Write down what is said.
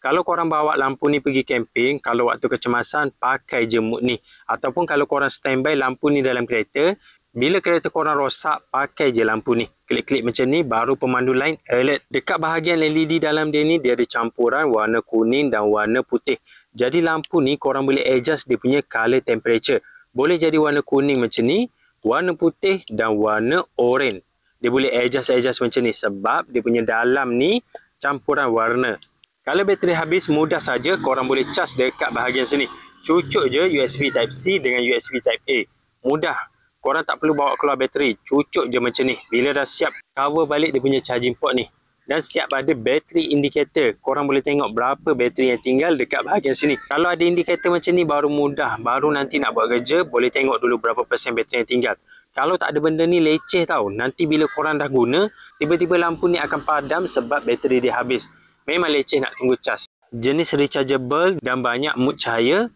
Kalau korang bawa lampu ni pergi camping, kalau waktu kecemasan, pakai je mood ni. Ataupun kalau korang standby lampu ni dalam kereta, bila kereta korang rosak, pakai je lampu ni. Klik-klik macam ni, baru pemandu lain alert. Dekat bahagian LED dalam dia ni, dia ada campuran warna kuning dan warna putih. Jadi lampu ni korang boleh adjust dia punya color temperature. Boleh jadi warna kuning macam ni, warna putih dan warna oranye. Dia boleh adjust macam ni sebab dia punya dalam ni campuran warna. Kalau bateri habis, mudah saja korang boleh cas dekat bahagian sini. Cucuk je USB Type-C dengan USB Type-A. Mudah. Korang tak perlu bawa keluar bateri. Cucuk je macam ni. Bila dah siap, cover balik dia punya charging port ni. Dan siap ada bateri indicator. Korang boleh tengok berapa bateri yang tinggal dekat bahagian sini. Kalau ada indikator macam ni baru mudah. Baru nanti nak buat kerja, boleh tengok dulu berapa persen bateri yang tinggal. Kalau tak ada benda ni leceh tau. Nanti bila korang dah guna, tiba-tiba lampu ni akan padam sebab bateri dia habis. Memang leceh nak tunggu cas. Jenis rechargeable dan banyak mood cahaya.